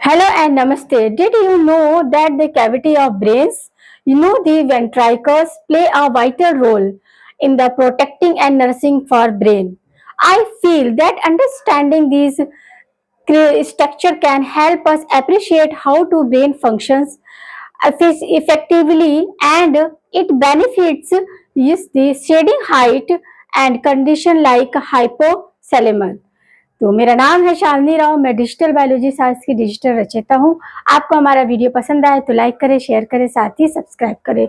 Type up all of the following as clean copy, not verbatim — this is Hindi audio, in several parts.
Hello and namaste. Did you know that the cavity of brains, the ventricles play a vital role in the protecting and nursing for brain. I feel that understanding these structure can help us appreciate how to brain functions effectively and it benefits is the shading height and condition like hypothalamus. तो मेरा नाम है शालिनी राव, मैं डिजिटल बायोलॉजी शास्त्र की डिजिटल रचयिता हूँ। आपको हमारा वीडियो पसंद आए तो लाइक करें, शेयर करें, साथ ही सब्सक्राइब करें।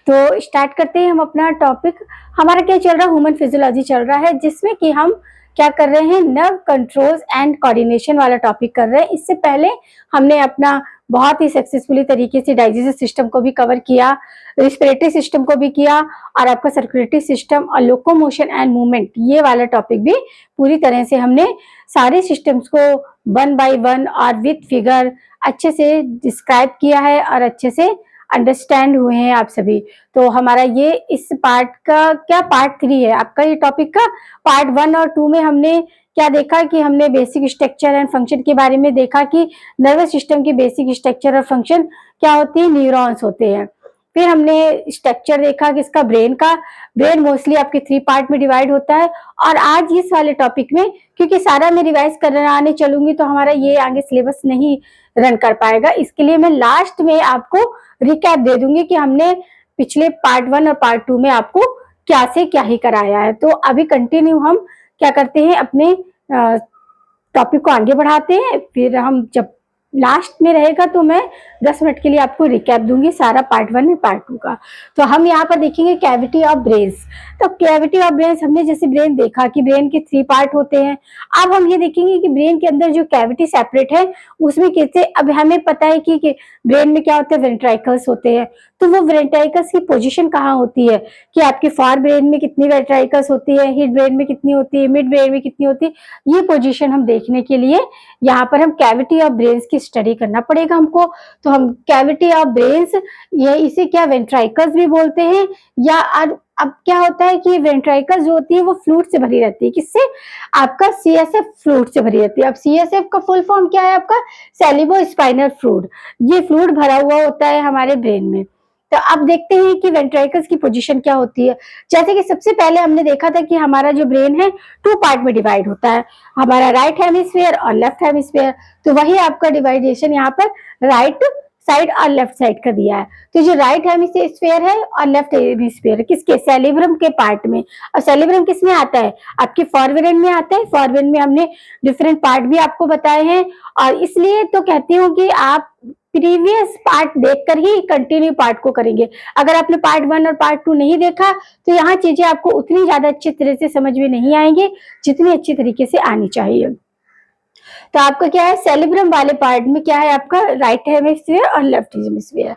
तो स्टार्ट करते हैं हम अपना टॉपिक। हमारा क्या चल रहा है, ह्यूमन फिजियोलॉजी चल रहा है, जिसमें कि हम क्या कर रहे हैं, नर्व कंट्रोल्स एंड कोऑर्डिनेशन वाला टॉपिक कर रहे हैं। इससे पहले हमने अपना बहुत ही सक्सेसफुली तरीके से डाइजेस्टिव सिस्टम को भी कवर किया, रिस्पिरेटरी सिस्टम को भी किया और आपका सर्कुलेटरी सिस्टम और लोकोमोशन एंड मूवमेंट ये वाला टॉपिक भी पूरी तरह से हमने सारे सिस्टम्स को वन बाय वन और विथ फिगर अच्छे से डिस्क्राइब किया है और अच्छे से अंडरस्टैंड हुए हैं आप सभी। तो हमारा ये इस पार्ट का क्या पार्ट 3 है आपका, ये टॉपिक का पार्ट 1 और 2 में हमने क्या देखा कि हमने बेसिक स्ट्रक्चर एंड फंक्शन के बारे में देखा कि नर्वस सिस्टम की बेसिक स्ट्रक्चर और फंक्शन क्या होती है, न्यूरॉन्स होते हैं। फिर हमने स्ट्रक्चर देखा कि इसका ब्रेन का, ब्रेन मोस्टली आपके 3 पार्ट में डिवाइड होता है। और आज इस वाले टॉपिक में क्योंकि सारा मैं रिवाइज कराने चलूंगी तो हमारा ये आगे सिलेबस नहीं रन कर पाएगा, इसके लिए मैं लास्ट में आपको रिकैप दे दूंगी कि हमने पिछले पार्ट 1 और पार्ट 2 में आपको क्या से क्या ही कराया है। तो अभी कंटिन्यू हम क्या करते हैं, अपने टॉपिक को आगे बढ़ाते हैं। फिर हम जब लास्ट में रहेगा तो मैं 10 मिनट के लिए आपको रिकैप दूंगी सारा पार्ट 1 और पार्ट 2 का। तो हम यहाँ पर देखेंगे कैविटी ऑफ ब्रेन्स। तो कैविटी ऑफ ब्रेन्स हमने जैसे ब्रेन देखा कि ब्रेन के 3 पार्ट होते हैं। अब हम ये देखेंगे कि ब्रेन के अंदर जो कैविटी सेपरेट है उसमें कैसे, अब हमें पता है कि ब्रेन में क्या होता है, वेंट्राइकल्स होते हैं। तो वो वेंट्राइकल्स की पोजीशन कहाँ होती है, कि आपके फॉर ब्रेन में कितनी वेंट्राइकल्स होती है, हिड ब्रेन में कितनी होती है, मिड ब्रेन में कितनी होती है, ये पोजीशन हम देखने के लिए यहाँ पर हम कैविटी ऑफ ब्रेन्स की स्टडी करना पड़ेगा हमको। तो हम कैविटी ऑफ ब्रेन्स, ये इसे क्या वेंट्राइकल्स भी बोलते हैं, या अब क्या होता है कि वेंट्राइकल्स जो होती है वो फ्लूइड से भरी रहती है। किससे, आपका सीएसएफ फ्लूइड से भरी रहती है। अब सीएसएफ का फुल फॉर्म क्या है आपका, सैलिवो स्पाइनल फ्लूइड। ये फ्लूइड भरा हुआ होता है हमारे ब्रेन में। तो अब देखते हैं कि वेंट्राइकल्स की पोजीशन क्या होती है। जैसे कि सबसे पहले हमने देखा था कि हमारा जो ब्रेन है 2 पार्ट में डिवाइड होता है, हमारा राइट हेमिस्फीयर और लेफ्ट हेमिस्फीयर। तो वही आपका डिवाइडेशन यहाँ पर राइट साइड और लेफ्ट साइड का दिया है। तो जो राइट हेमिस्फीयर है और लेफ्ट हेमिस्फीयर किसके, सेरिब्रम के पार्ट में। और सेरिब्रम किस में आता है, आपके फॉरब्रेन में आता है। फॉरब्रेन में हमने डिफरेंट पार्ट भी आपको बताए हैं, और इसलिए तो कहती हूँ कि आप प्रीवियस पार्ट देखकर ही कंटिन्यू पार्ट को करेंगे। अगर आपने पार्ट 1 और पार्ट 2 नहीं देखा तो यहाँ चीजें आपको उतनी ज्यादा अच्छी तरह से समझ में नहीं आएंगे जितनी अच्छी तरीके से आनी चाहिए। तो आपका क्या है, सेरिब्रम वाले पार्ट में क्या है, आपका राइट हेमिस्फीयर और लेफ्ट हेमिस्फीयर।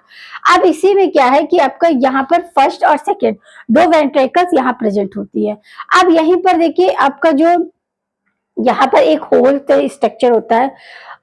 अब इसी में क्या है कि आपका यहाँ पर फर्स्ट और सेकंड 2 वेंट्रिकल्स यहाँ प्रेजेंट होती है। अब यहीं पर देखिए आपका जो यहाँ पर एक होल स्ट्रक्चर होता है।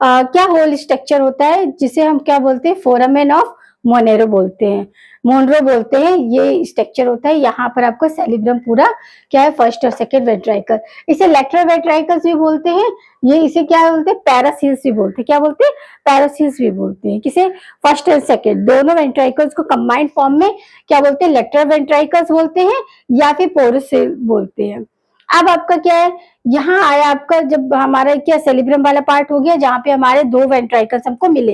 क्या होल स्ट्रक्चर होता है, जिसे हम क्या बोलते हैं, फोरामेन ऑफ मोनेरो बोलते हैं, मोनरो बोलते हैं। ये स्ट्रक्चर होता है। यहाँ पर आपको सेरिब्रम पूरा क्या है, फर्स्ट और सेकंड वेंट्रिकल, इसे लेटरल वेंट्रिकल्स भी बोलते हैं। ये इसे क्या बोलते हैं, पैरासील्स भी बोलते हैं। क्या बोलते हैं, पैरासील्स भी बोलते हैं। किसे, फर्स्ट और सेकंड दोनों वेंट्रिकल्स को कंबाइंड फॉर्म में क्या बोलते हैं, लेटरल वेंट्रिकल्स बोलते हैं या फिर पोरोसिल बोलते हैं। अब आपका क्या है, यहाँ आया आपका, जब हमारा क्या सेरिब्रम वाला पार्ट हो गया जहाँ पे हमारे 2 वेंट्रिकल्स हमको मिले।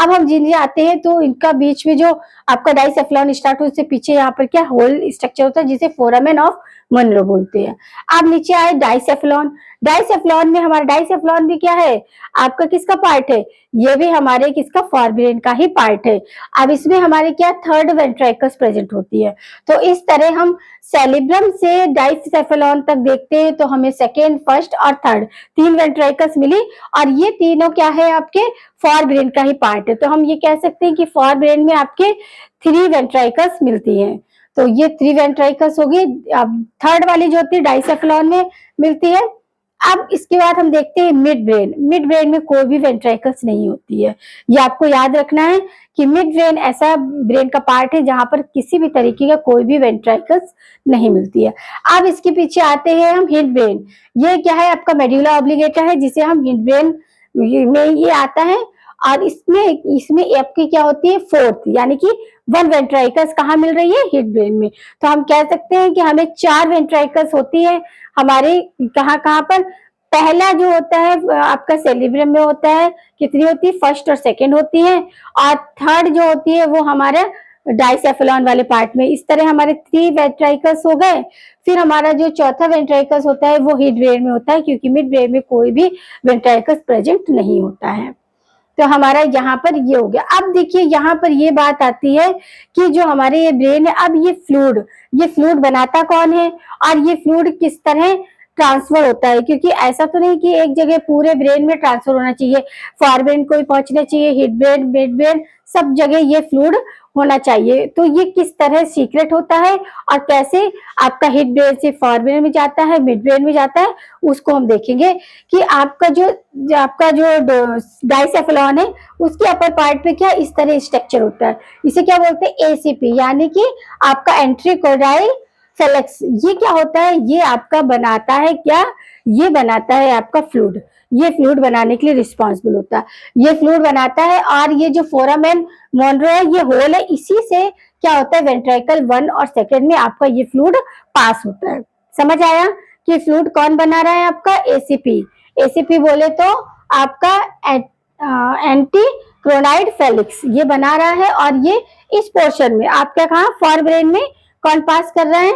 अब हम जिन्हें आते हैं तो इनका बीच में जो आपका डाइसेफ्लॉन स्टार्ट हो, उससे पीछे यहाँ पर क्या होल स्ट्रक्चर होता है जिसे फोरामेन ऑफ मोनरो बोलते हैं। अब नीचे आए डाइसेफ्लॉन। डाइसेफ्लॉन में हमारा डाइसेफ्लॉन भी क्या है, आपका किसका पार्ट है, ये भी हमारे किसका, फॉरब्रेन का ही पार्ट है। अब इसमें हमारे क्या थर्ड वेंट्रिकल्स प्रेजेंट होती है। तो इस तरह हम सेरिब्रम से डाइसेफ्लॉन तक देखते हैं तो हमें सेकेंड, फर्स्ट और थर्ड 3 वेंट्रिकल्स मिली, और ये तीनों क्या है, आपके फॉरब्रेन का ही पार्ट है। तो हम ये कह सकते हैं कि फॉरब्रेन में आपके 3 वेंट्रिकल्स मिलती हैं। तो ये 3 वेंट्रिकल्स होगी। अब थर्ड वाली जो होती है डाइसेफ्लॉन में मिलती है। अब इसके बाद हम देखते हैं मिड ब्रेन। मिड ब्रेन में कोई भी वेंट्रिकल्स नहीं होती है। ये आपको याद रखना है कि मिड ब्रेन ऐसा ब्रेन का पार्ट है जहां पर किसी भी तरीके का कोई भी वेंट्रिकल्स नहीं मिलती है। अब इसके पीछे आते हैं हम हिड ब्रेन। ये क्या है, आपका मेडुला ऑब्लिगेटा है, जिसे हम हिड ब्रेन में ये आता है। और इसमें इसमें आपकी क्या होती है फोर्थ, यानी कि 1 वेंट्रिकल्स कहाँ मिल रही है, हिप ब्रेन में। तो हम कह सकते हैं कि हमें 4 वेंट्रिकल्स होती है हमारे कहाँ कहाँ पर। पहला जो होता है आपका सेरिब्रम में होता है, कितनी होती है, फर्स्ट और सेकंड होती है, और थर्ड जो होती है वो हमारे डाइसेफेलॉन वाले पार्ट में। इस तरह हमारे 3 वेंट्रिकल्स हो गए। फिर हमारा जो चौथा वेंट्रिकल्स होता है वो हिप ब्रेन में होता है, क्योंकि मिड ब्रेन में कोई भी वेंट्रिकल्स प्रेजेंट नहीं होता है। तो हमारा यहाँ पर ये हो गया। अब देखिए यहाँ पर ये बात आती है कि जो हमारे ये ब्रेन है, अब ये फ्लूइड बनाता कौन है और ये फ्लूइड किस तरह ट्रांसफर होता है, क्योंकि ऐसा तो नहीं कि एक जगह पूरे ब्रेन में ट्रांसफर होना चाहिए, फॉरब्रेन को भी पहुंचना चाहिए, हिप ब्रेन, मिड ब्रेन, सब जगह ये फ्लूइड होना चाहिए। तो ये किस तरह सीक्रेट होता है और कैसे आपका हिप ब्रेन से फॉरब्रेन में जाता है, मिड ब्रेन में जाता है, उसको हम देखेंगे कि आपका जो डाइसेफेलॉन है उसके अपर पार्ट पे क्या इस तरह स्ट्रक्चर होता है। इसे क्या बोलते हैं, एसीपी, यानी कि आपका एंट्रीकोडाइल फेलेक्स। ये क्या होता है, ये आपका बनाता है क्या, ये बनाता है आपका फ्लूइड। ये फ्लूइड बनाने के लिए रिस्पॉन्सिबल होता है, ये फ्लूइड बनाता है। और ये जो फोरामेन मोनरो है, ये होल है, इसी से क्या होता है, वेंट्रिकल 1 और 2 में आपका ये फ्लूइड पास होता है। समझ आया कि फ्लूइड कौन बना रहा है, आपका एसीपी। एसीपी बोले तो आपका एंटीक्रोनाइड फेलिक्स ये बना रहा है, और ये इस पोर्शन में आपका कहा फॉरब्रेन में कौन पास कर रहा है,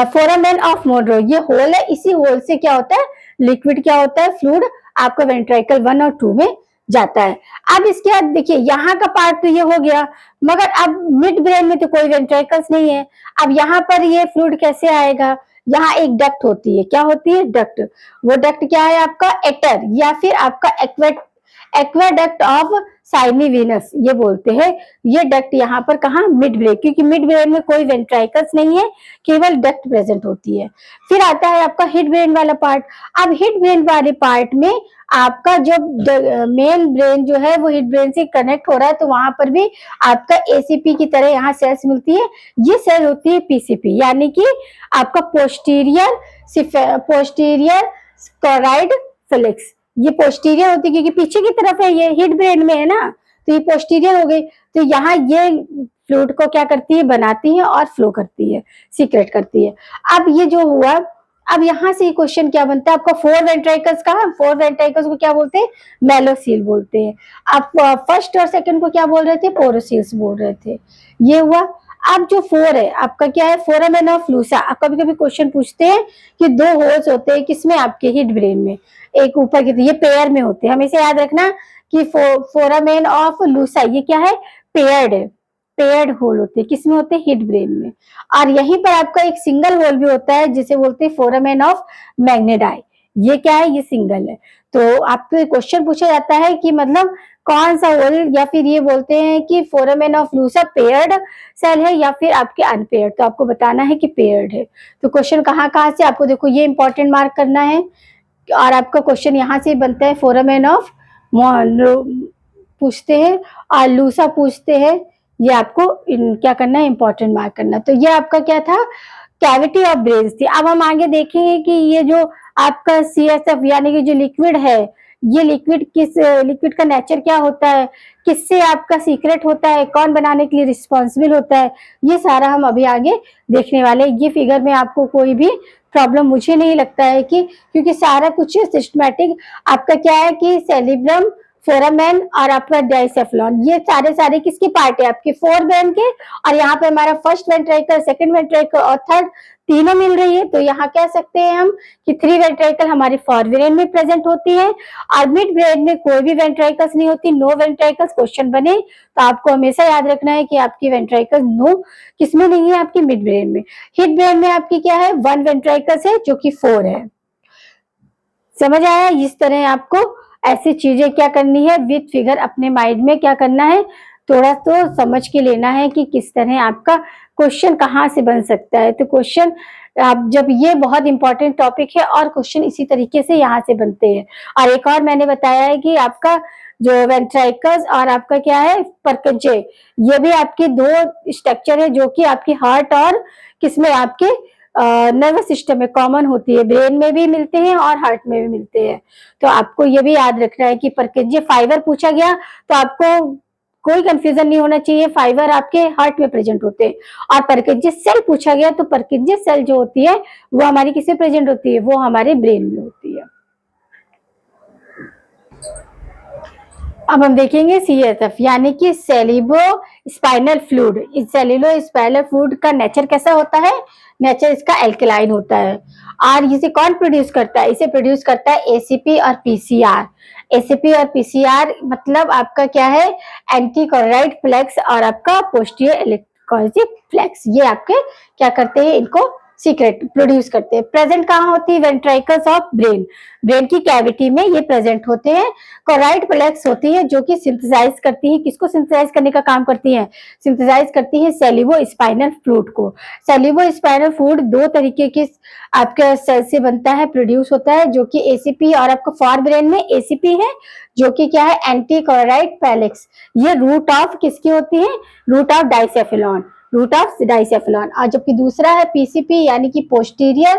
फोरामेन ऑफ मोनरो। ये होल है, इसी होल से क्या होता है, लिक्विड क्या होता है, फ्लूइड आपका वेंट्रिकल 1 और 2 में जाता है। अब इसके बाद देखिए यहाँ का पार्ट तो ये हो गया, मगर अब मिड ब्रेन में तो कोई वेंट्रिकल्स नहीं है। अब यहाँ पर ये फ्लूइड कैसे आएगा, यहाँ एक डक्ट होती है, क्या होती है, डक्ट। वो डक्ट क्या है आपका, एटर, या फिर आपका एक्वेडक्ट ऑफ साइनिविनस ये बोलते हैं। ये डक्ट यहाँ पर कहा, मिड ब्रेन, क्योंकि मिड ब्रेन में कोई वेंट्रिकल्स नहीं है, केवल डक्ट प्रेजेंट होती है। फिर आता है आपका हिड ब्रेन वाला पार्ट। अब हिड ब्रेन वाले पार्ट में आपका जो मेन ब्रेन जो है वो हिड ब्रेन से कनेक्ट हो रहा है, तो वहां पर भी आपका एसीपी की तरह यहाँ सेल्स मिलती है। ये सेल होती है पीसीपी, यानी कि आपका पोस्टीरियर स्क्लेराइड फ्लेक्स। ये पोस्टीरियर होती है क्योंकि पीछे की तरफ है, ये हिड ब्रेन में है ना, तो ये पोस्टीरियर हो गई। तो यहाँ ये फ्लूइड को क्या करती है, बनाती है और फ्लो करती है, सीक्रेट करती है। अब ये जो हुआ, अब यहाँ से क्वेश्चन क्या बनता है आपका, 4 वेंट्रिकल्स का, 4 वेंट्रिकल्स को क्या बोलते हैं, मेलोसील बोलते हैं। आप फर्स्ट और सेकंड को क्या बोल रहे थे, पोरोसील्स बोल रहे थे। ये हुआ। अब जो 4 है आपका क्या है, फोरामेन ऑफ लूसा। कभी कभी क्वेश्चन पूछते हैं कि 2 होल्स होते हैं किसमें, आपके हिड ब्रेन में, एक ऊपर की, ये पेयर में होते हैं। हमेशा याद रखना कि फोरामेन ऑफ लूसा ये क्या है, पेयर्ड होल होते हैं, किसमें होते हैं, हिड ब्रेन में। और यहीं पर आपका एक सिंगल होल भी होता है जिसे बोलते हैं फोरामेन ऑफ मैग्नेडाई। ये क्या है, ये सिंगल है। तो आपको क्वेश्चन पूछा जाता है कि मतलब कौन सा होल, या फिर ये बोलते हैं कि फोरामेन ऑफ लूसा पेयर्ड सेल है या फिर आपके अनपेयर्ड, तो आपको बताना है कि पेयर्ड है। तो क्वेश्चन कहाँ कहाँ से आपको, देखो ये इंपॉर्टेंट मार्क करना है। और आपका क्वेश्चन यहाँ से बनता है, फोरामेन ऑफ पूछते हैं और लूसा पूछते हैं, ये आपको क्या करना है, इंपॉर्टेंट मार्क करना। तो ये आपका क्या था, कैविटी ऑफ ब्रेन थी। अब हम आगे देखेंगे कि ये जो आपका CSF यानी कि जो लिक्विड है, ये लिक्विड का नेचर क्या होता है, किससे आपका सीक्रेट होता है, कौन बनाने के लिए रिस्पॉन्सिबल होता है, ये सारा हम अभी आगे देखने वाले हैं। ये फिगर में आपको कोई भी प्रॉब्लम मुझे नहीं लगता है कि, क्योंकि सारा कुछ सिस्टमैटिक आपका क्या है कि सेरिब्रम, फोरामेन और आपका डाइसेफेलॉन, ये सारे किसके पार्ट है, आपके फोरब्रेन के। और यहाँ पे हमारा फर्स्ट वेंट्रिकल, सेकंड वेंट्रिकल और थर्ड तीनों मिल रही है। तो यहाँ कह सकते हैं हम कि 3 वेंट्रिकल हमारी फोरब्रेन में प्रेजेंट होती है, और मिड ब्रेन में कोई भी वेंट्रिकल्स नहीं होती, नो वेंट्रिकल्स। क्वेश्चन बने तो आपको हमेशा याद रखना है कि आपकी वेंट्रिकल नो किसमें नहीं है, आपकी मिड ब्रेन में। हिड ब्रेन में आपकी क्या है, 1 वेंट्रिकल्स है जो कि 4 है। समझ आया, इस तरह आपको ऐसी चीजें क्या करनी है, विद फिगर अपने माइंड में क्या करना है, थोड़ा तो समझ के लेना है कि किस तरह आपका क्वेश्चन कहाँ से बन सकता है। तो क्वेश्चन आप जब, ये बहुत इंपॉर्टेंट टॉपिक है और क्वेश्चन इसी तरीके से यहाँ से बनते हैं। और एक और मैंने बताया है कि आपका जो वेंट्रिकल्स और आपका क्या है, परकंजे, ये भी आपके 2 स्ट्रक्चर है जो कि आपकी हार्ट और किसमें, आपके नर्वस सिस्टम में कॉमन होती है, ब्रेन में भी मिलते हैं और हार्ट में भी मिलते हैं। तो आपको ये भी याद रखना है कि परकिंजे फाइबर पूछा गया तो आपको कोई कंफ्यूजन नहीं होना चाहिए, फाइबर आपके हार्ट में प्रेजेंट होते हैं। और परकिंजे सेल पूछा गया तो परकिंजे सेल जो होती है वो हमारी किसमें प्रेजेंट होती है, वो हमारे ब्रेन में होती है। अब हम देखेंगे CSF यानी कि सेरिब्रो स्पाइनल फ्लूइड। इस सेल्युलो स्पाइनल फ्लूइड का नेचर कैसा होता है, नेचर इसका एल्कलाइन होता है। और इसे कौन प्रोड्यूस करता है, इसे प्रोड्यूस करता है ACP और PCR। ACP और PCR मतलब आपका क्या है, एंटीकोराइड फ्लेक्स और आपका पोस्टीरियर इलेक्ट्रोलिटिक फ्लेक्स, ये आपके क्या करते हैं, इनको सीक्रेट प्रोड्यूस करते हैं। प्रेजेंट कहाँ होती है, वेंट्रिकल्स ऑफ ब्रेन, ब्रेन की कैविटी में ये प्रेजेंट होते हैं। कोराइड फ्लेक्स होती है जो कि सिंथेसाइज करती है, किसको सिंथेसाइज करने का काम करती है, सिंथेसाइज करती है सेल्युलो स्पाइनल फ्लूइड को। सेल्युलो स्पाइनल फ्लूइड दो तरीके के आपके सेल से बनता है, प्रोड्यूस होता है, जो कि ACP और आपको फॉर ब्रेन में ACP है जो कि क्या है, एंटीकोराइड फ्लेक्स। ये रूट ऑफ किसकी होती है, रूट ऑफ डाइसेफेलॉन, रूट ऑफ डाइसेफेलॉन। और जबकि दूसरा है PCP यानी कि पोस्टीरियर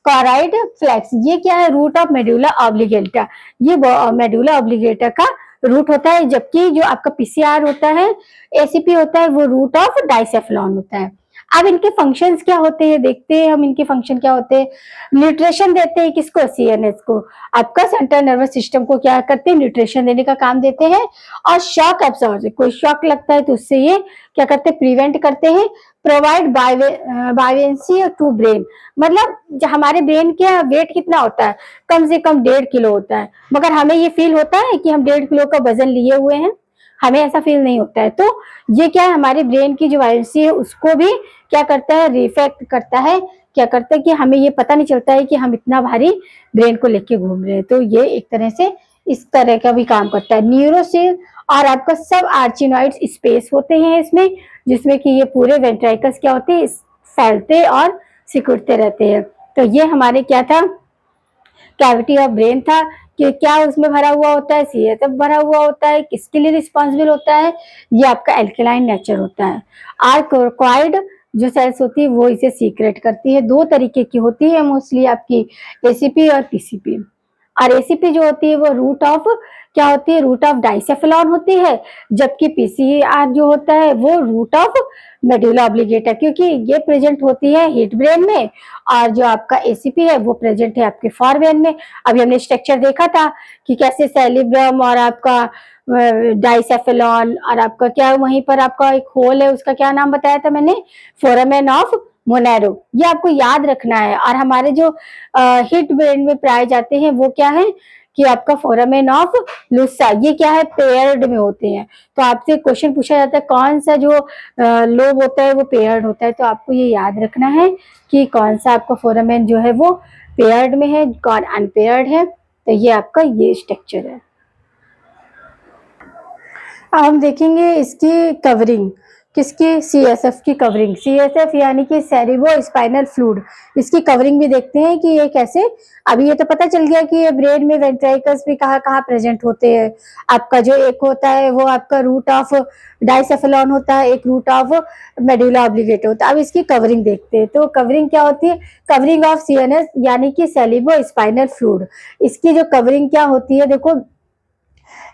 कोराइड फ्लेक्स, ये क्या है, रूट ऑफ मेडुला ऑब्लिगेटा, ये मेडुला ऑब्लिगेटा का रूट होता है। जबकि जो आपका PCR होता है, ACP होता है, वो रूट ऑफ डाइसेफेलॉन होता है। अब इनके फंक्शंस क्या होते हैं, देखते हैं हम इनके फंक्शन क्या होते हैं। न्यूट्रिशन देते हैं किसको, CNS को, आपका सेंट्रल नर्वस सिस्टम को क्या करते हैं, न्यूट्रिशन देने का काम देते हैं। और शॉक एब्जॉर्ब, कोई शॉक लगता है तो उससे ये क्या करते हैं, प्रिवेंट करते हैं। प्रोवाइड बायोवेंसी टू ब्रेन, मतलब हमारे ब्रेन का वेट कितना होता है, कम से कम 1.5 किलो होता है, मगर हमें ये फील होता है कि हम 1.5 किलो का वजन लिए हुए हैं, हमें ऐसा फील नहीं होता है। तो ये क्या है, हमारे ब्रेन की जो बायोवेंसी है उसको भी क्या करता है, रिफ्लेक्ट करता है, क्या करता है कि हमें ये पता नहीं चलता है कि हम इतना भारी ब्रेन को लेके घूम रहे हैं। तो ये एक तरह से इस तरह का भी काम करता है। न्यूरोसेल और आपका सब आर्चिनॉइड स्पेस होते हैं इसमें, जिसमें कि ये पूरे वेंट्रिकल्स क्या होते हैं, फैलते और सिकुड़ते रहते हैं। तो ये हमारे क्या था, कैविटी ऑफ ब्रेन था, कि क्या उसमें भरा हुआ होता है, CSF भरा हुआ होता है, किसके लिए रिस्पॉन्सिबल होता है, ये आपका एल्कलाइन नेचर होता है। आर्कोक्वाइड जो सेल्स होती है वो इसे सीक्रेट करती है, दो तरीके की होती है मोस्टली आपकी, ACP और PCP। और ACP जो होती है वो रूट ऑफ क्या होती है, रूट ऑफ डाइसेफेलॉन होती है, जबकि PCR जो होता है वो रूट ऑफ मेडुला ऑब्लिगेटा, क्योंकि ये प्रेजेंट होती है हिट ब्रेन में, और जो आपका ACP है वो प्रेजेंट है आपके फॉर ब्रेन में। अभी हमने स्ट्रक्चर देखा था कि कैसे सेरिब्रम और आपका डाइसेफेलॉन और आपका क्या, वहीं पर आपका एक होल है, उसका क्या नाम बताया था मैंने, फोरामेन ऑफ मोनेरो, ये आपको याद रखना है। और हमारे जो हिट ब्रेन में पाए जाते हैं वो क्या है, कि आपका फोरामेन ऑफ लुसा, ये क्या है, पेयर्ड में होते हैं। तो आपसे क्वेश्चन पूछा जाता है कौन सा जो लोब होता है वो पेयर्ड होता है, तो आपको ये याद रखना है कि कौन सा आपका फोरामेन जो है वो पेयर्ड में है, कौन अनपेयर्ड है। तो ये आपका ये स्ट्रक्चर है। अब हम देखेंगे इसकी कवरिंग, किसकी, CSF की कवरिंग। CSF यानी कि सेरिब्रो स्पाइनल फ्लूइड, इसकी कवरिंग भी देखते हैं कि ये कैसे। अभी ये तो पता चल गया कि ये ब्रेन में वेंट्रिकल्स भी कहाँ कहाँ प्रेजेंट होते हैं। आपका जो एक होता है वो आपका रूट ऑफ डाइसेफेलॉन होता है, एक रूट ऑफ मेडुला ऑब्लिगेटा होता है। अब इसकी कवरिंग देखते हैं, तो कवरिंग क्या होती है, कवरिंग ऑफ CNS यानी कि सेरिब्रो स्पाइनल फ्लूइड। इसकी जो कवरिंग क्या होती है, देखो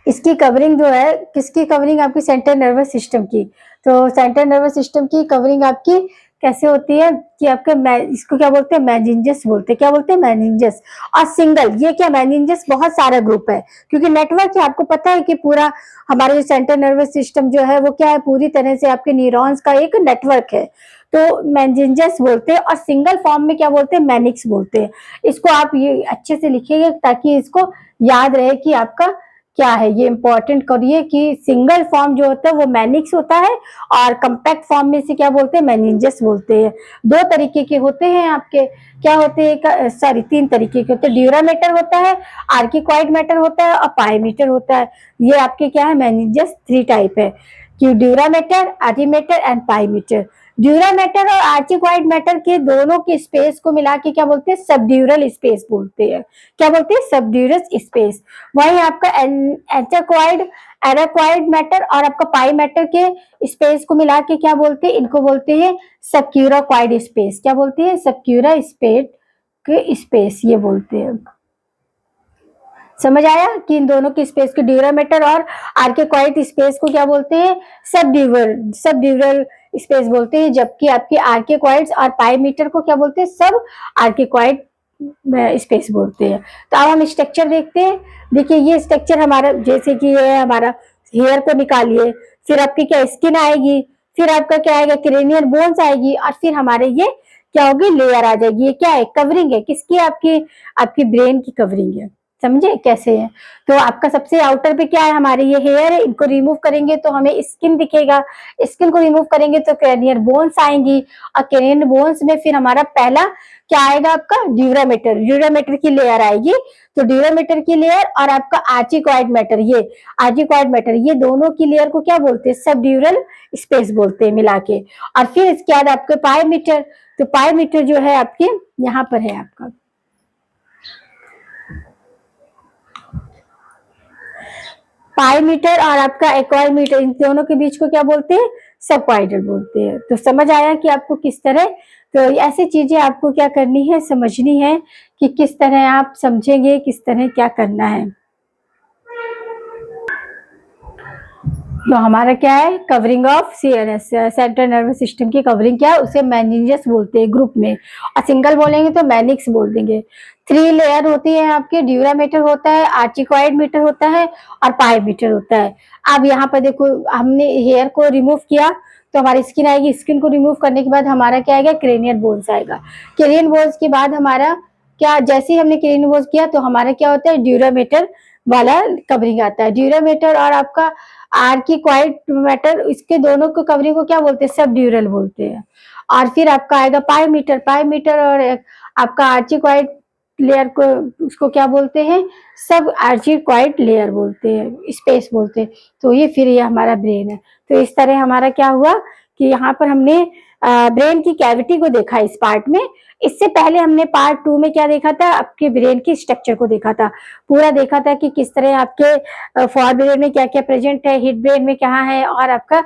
इसकी कवरिंग जो है, किसकी कवरिंग, आपकी सेंट्रल नर्वस सिस्टम की। तो सेंट्रल नर्वस सिस्टम की कवरिंग आपकी कैसे होती है, कि आपके इसको क्या बोलते हैं, मेनिंजस बोलते हैं, क्या बोलते हैं, मेनिंजस। और सिंगल, ये क्या, मेनिंजस बहुत सारा ग्रुप है, क्योंकि नेटवर्क है, आपको पता है कि पूरा हमारे जो सेंट्रल नर्वस सिस्टम जो है वो क्या है, पूरी तरह से आपके न्यूरॉन्स का एक नेटवर्क है। तो मेनिंजस बोलते हैं, और सिंगल फॉर्म में क्या बोलते हैं, मैनिक्स बोलते हैं। इसको आप ये अच्छे से लिखिएगा ताकि इसको याद रहे कि आपका क्या है, ये इंपॉर्टेंट करिए कि सिंगल फॉर्म जो होता है वो मैनिक्स होता है, और कंपैक्ट फॉर्म में से क्या बोलते हैं, मेनिंजस बोलते हैं। दो तरीके के होते हैं आपके, क्या होते हैं, सॉरी 3 तरीके के होते हैं, ड्यूरामेटर होता है, आर्किक्वाइड मैटर होता है, और पाईमीटर होता है। ये आपके क्या है, मेनिंजस 3 टाइप है, कि ड्यूरामेटर, आर्टिमेटर एंड पाईमीटर। ड्यूरामेटर और आर्चिक्वाइड मैटर के दोनों के स्पेस को मिला के क्या बोलते हैं, सबड्यूरल स्पेस बोलते हैं। क्या बोलते हैं, सबड्यूरल स्पेस। वही आपका एंटरक्वाइड एराक्वाइड मैटर और आपका पाई मैटर के स्पेस को मिला के क्या बोलते हैं, इनको बोलते हैं सबक्यूराक्वाइड स्पेस। क्या बोलते हैं, सबक्यूरा स्पेस के स्पेस ये बोलते हैं। समझ आया कि इन दोनों की स्पेस को ड्यूरामीटर और आर्किकॉइड स्पेस को क्या बोलते हैं, सब ड्यूरल स्पेस बोलते हैं, जबकि आपके आर्किकॉइड्स और पाईमीटर को क्या बोलते हैं, सब आर्किकॉइड स्पेस बोलते हैं। तो अब हम स्ट्रक्चर देखते हैं। देखिए ये स्ट्रक्चर हमारा, जैसे कि ये हमारा हेयर को निकालिए, फिर आपकी क्या स्किन आएगी, फिर आपका क्या आएगा, क्रेनियल बोन्स आएगी, और फिर हमारे ये क्या होगी, लेयर आ जाएगी। ये क्या है, कवरिंग है, किसकी, आपकी ब्रेन की कवरिंग है। समझे कैसे है। तो आपका सबसे आउटर पे क्या है, हमारे ये हेयर है, इनको रिमूव करेंगे तो हमें स्किन दिखेगा, स्किन को रिमूव करेंगे तो क्रेनियल बोन्स आएंगी, और क्रेनियल बोन्स में फिर हमारा पहला क्या आएगा, आपका ड्यूरामेटर की लेयर आएगी। तो ड्यूरामेटर की लेयर और आपका आर्चिकॉइड मैटर, ये आर्चिकॉइड मैटर, ये दोनों की लेयर को क्या बोलते हैं, सब ड्यूरल स्पेस बोलते हैं मिला के। और फिर इसके बाद आपके पाईमीटर, तो पाईमीटर जो है आपके यहाँ पर है, आपका पाईमीटर और आपका एक्वाईमीटर, इन दोनों के बीच को क्या बोलते हैं, सबक्वाइडल बोलते हैं। तो समझ आया कि आपको किस तरह, तो ऐसी चीजें आपको क्या करनी है, समझनी है कि किस तरह आप समझेंगे, किस तरह क्या करना है। तो हमारा क्या है, covering of CNS, central nervous system की कवरिंग क्या है, उसे मेनिंजेस बोलते हैं ग्रुप में, और सिंगल बोलेंगे तो मैनिक्स बोल देंगे। 3 लेयर होती है आपके, ड्यूरामीटर होता है, आर्चिकॉइड मीटर होता है, और पाईमीटर होता है। अब यहाँ पर देखो, हमने हेयर को रिमूव किया तो हमारी स्किन आएगी, स्किन को रिमूव करने के बाद हमारा क्या आएगा, क्रेनियल बोन्स आएगा। क्रेनियल बोन्स के बाद हमारा क्या, जैसे ही हमने क्रेनियल बोन्स किया तो हमारा क्या होता है, ड्यूरामीटर वाला कवरिंग आता है। ड्यूरामीटर और आपका आर्किकॉइड मैटर, इसके दोनों को कवरिंग को क्या बोलते हैं, सब ड्यूरल बोलते हैं। और फिर आपका आएगा पाईमीटर और आपका आर्चिकॉइड लेयर को, उसको क्या बोलते हैं, सब आर्चिकॉइड लेयर बोलते हैं, स्पेस बोलते हैं। तो ये फिर ये हमारा ब्रेन है। तो इस तरह हमारा क्या हुआ कि यहाँ पर हमने ब्रेन की कैविटी को देखा इस पार्ट में। इससे पहले हमने पार्ट 2 में क्या देखा था, आपके ब्रेन की स्ट्रक्चर को देखा था, पूरा देखा था कि किस तरह आपके फॉर ब्रेन में क्या क्या प्रेजेंट है, हिड ब्रेन में क्या है, और आपका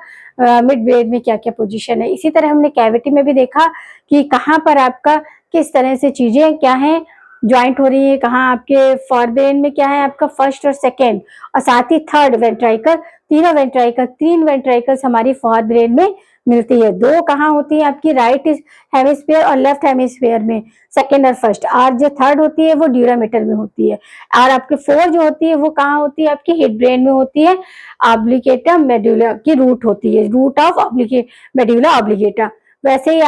मिड ब्रेन में क्या क्या पोजीशन है। इसी तरह हमने कैविटी में भी देखा कि कहाँ पर आपका किस तरह से चीजें क्या है ज्वाइंट हो रही है, कहाँ आपके फॉर ब्रेन में क्या है, आपका फर्स्ट और सेकेंड, और साथ ही थर्ड वेंट्राइकल, तीन वेंट्राइकल्स हमारी फॉर ब्रेन में मिलती है। 2 कहाँ होती है, आपकी राइट हेमिस्फीयर और लेफ्ट हेमिस्फीयर में, सेकेंड और फर्स्ट, और जो थर्ड होती है वो ड्यूरामीटर में होती है। और आपके 4 जो होती है वो कहाँ होती है, आपकी हिड ब्रेन में होती है, ऑब्लिगेटा मेडुला की रूट होती है, रूट ऑफ मेडुला ऑब्लिगेटा। वैसे ही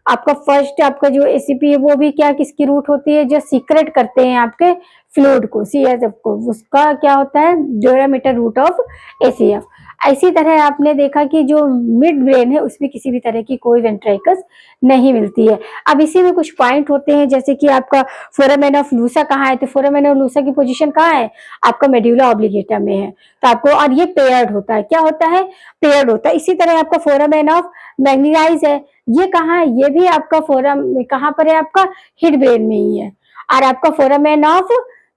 आपका फर्स्ट आपका जो एसीपी है वो भी क्या, किसकी रूट होती है, जो सीक्रेट करते हैं आपके फ्लूइड को, सीएसएफ को, उसका क्या होता है, ड्यूरामीटर रूट ऑफ एसीएफ। इसी तरह आपने देखा कि जो मिड ब्रेन है उसमें किसी भी तरह की कोई वेंट्रिकल्स नहीं मिलती है। अब इसी में कुछ पॉइंट होते हैं, जैसे कि आपका फोरामेन ऑफ लूसा कहाँ है, तो फोरामेन ऑफ लूसा की पोजीशन कहाँ है, आपका मेडुला ऑब्लिगेटा में है। तो आपको, और ये पेयर्ड होता है, क्या होता है, पेयर्ड होता है। इसी तरह आपका फोरामेन ऑफ मैग्नीराइज है, ये कहाँ है, ये भी आपका फोरम कहाँ पर है, आपका हिड ब्रेन में ही है। और आपका फोरामेन ऑफ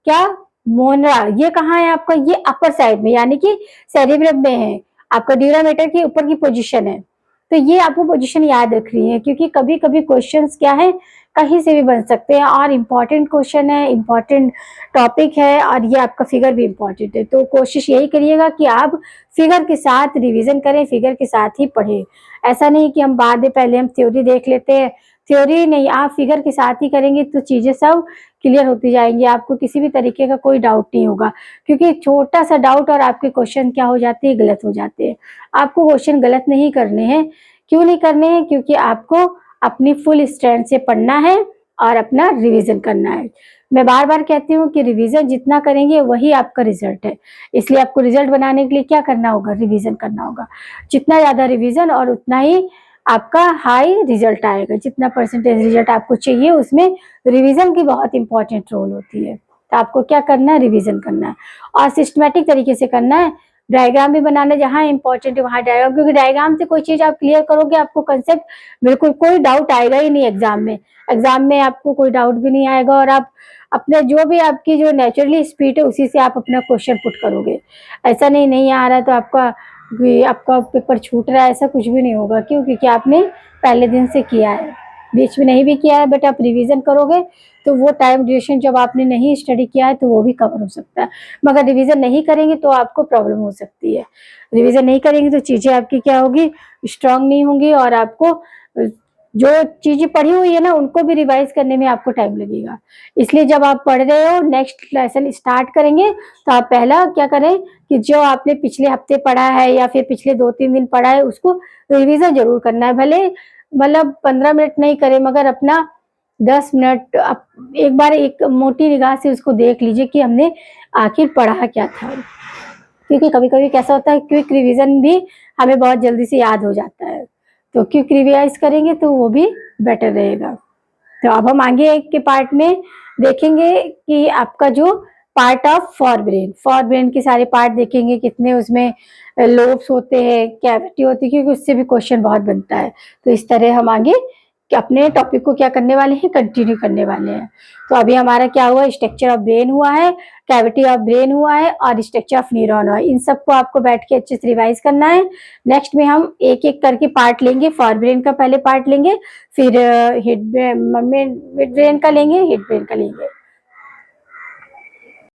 क्या, मोनरा, ये कहाँ है आपका, ये अपर साइड में, यानी कि सेरिब्रम में है, आपका ड्यूरामीटर के ऊपर की पोजीशन है। तो ये आपको पोजीशन याद रखनी है, क्योंकि कभी कभी क्वेश्चंस क्या है, कहीं से भी बन सकते हैं, और इम्पोर्टेंट क्वेश्चन है, इम्पोर्टेंट टॉपिक है, और ये आपका फिगर भी इम्पोर्टेंट है। तो कोशिश यही करिएगा कि आप फिगर के साथ रिवीजन करें, फिगर के साथ ही पढ़ें। ऐसा नहीं कि हम बाद में पहले हम थ्योरी देख लेते हैं, थ्योरी नहीं, आप फिगर के साथ ही करेंगे तो चीजें सब क्लियर होती जाएंगी, आपको किसी भी तरीके का कोई डाउट नहीं होगा। क्योंकि छोटा सा डाउट और आपके क्वेश्चन क्या हो जाते हैं, गलत हो जाते हैं। आपको क्वेश्चन गलत नहीं करने हैं। क्यों नहीं करने हैं, क्योंकि आपको अपनी फुल स्ट्रेंथ से पढ़ना है और अपना रिवीजन करना है। मैं बार बार कहती हूँ कि रिवीजन जितना करेंगे वही आपका रिजल्ट है। इसलिए आपको रिजल्ट बनाने के लिए क्या करना होगा, रिवीजन करना होगा। जितना ज्यादा रिवीजन और उतना ही आपका हाई रिजल्ट आएगा। जितना परसेंटेज रिजल्ट आपको चाहिए उसमें रिवीजन की बहुत इंपॉर्टेंट रोल होती है। तो आपको क्या करना है, रिवीजन करना है, और सिस्टमेटिक तरीके से करना है। डायग्राम भी बनाना, जहाँ इंपॉर्टेंट है वहाँ डायग्राम, क्योंकि डायग्राम से कोई चीज आप क्लियर करोगे आपको कंसेप्ट बिल्कुल कोई डाउट आएगा ही नहीं एग्जाम में आपको कोई डाउट भी नहीं आएगा, और आप अपने जो भी आपकी जो नेचुरली स्पीड है उसी से आप अपना क्वेश्चन पुट करोगे। ऐसा नहीं आ रहा तो आपका पेपर छूट रहा है, ऐसा कुछ भी नहीं होगा। क्यों? क्योंकि आपने पहले दिन से किया है, बीच में नहीं भी किया है बट आप रिवीजन करोगे तो वो टाइम ड्यूरेशन जब आपने नहीं स्टडी किया है तो वो भी कवर हो सकता है। मगर रिवीजन नहीं करेंगे तो आपको प्रॉब्लम हो सकती है। रिवीजन नहीं करेंगे तो चीजें आपकी क्या होगी, स्ट्रांग नहीं होंगी, और आपको जो चीजें पढ़ी हुई है ना उनको भी रिवाइज करने में आपको टाइम लगेगा। इसलिए जब आप पढ़ रहे हो, नेक्स्ट लेसन स्टार्ट करेंगे, तो आप पहला क्या करें कि जो आपने पिछले हफ्ते पढ़ा है या फिर पिछले 2-3 दिन पढ़ा है उसको रिवीजन जरूर करना है। भले मतलब 15 मिनट नहीं करें मगर अपना 10 मिनट एक बार एक मोटी निगाह से उसको देख लीजिए कि हमने आखिर पढ़ा क्या था। क्योंकि कभी कभी कैसा होता है, क्विक रिवीजन भी हमें बहुत जल्दी से याद हो जाता है, तो क्विक रिवाइज करेंगे तो वो भी बेटर रहेगा। तो अब हम आगे के पार्ट में देखेंगे कि आपका जो पार्ट ऑफ फॉर ब्रेन के सारे पार्ट देखेंगे, कितने उसमें लोब्स होते हैं, कैविटी होती है, क्योंकि उससे भी क्वेश्चन बहुत बनता है। तो इस तरह हम आगे अपने टॉपिक को क्या करने वाले हैं, कंटिन्यू करने वाले हैं। तो अभी हमारा क्या हुआ, स्ट्रक्चर ऑफ ब्रेन हुआ है, कैविटी ऑफ ब्रेन हुआ है और स्ट्रक्चर ऑफ न्यूरॉन हुआ है। इन सबको आपको बैठ के अच्छे से रिवाइज करना है। नेक्स्ट में हम एक एक करके पार्ट लेंगे। फॉर ब्रेन का पहले पार्ट लेंगे, फिर मिड ब्रेन का लेंगे, हिड ब्रेन का लेंगे।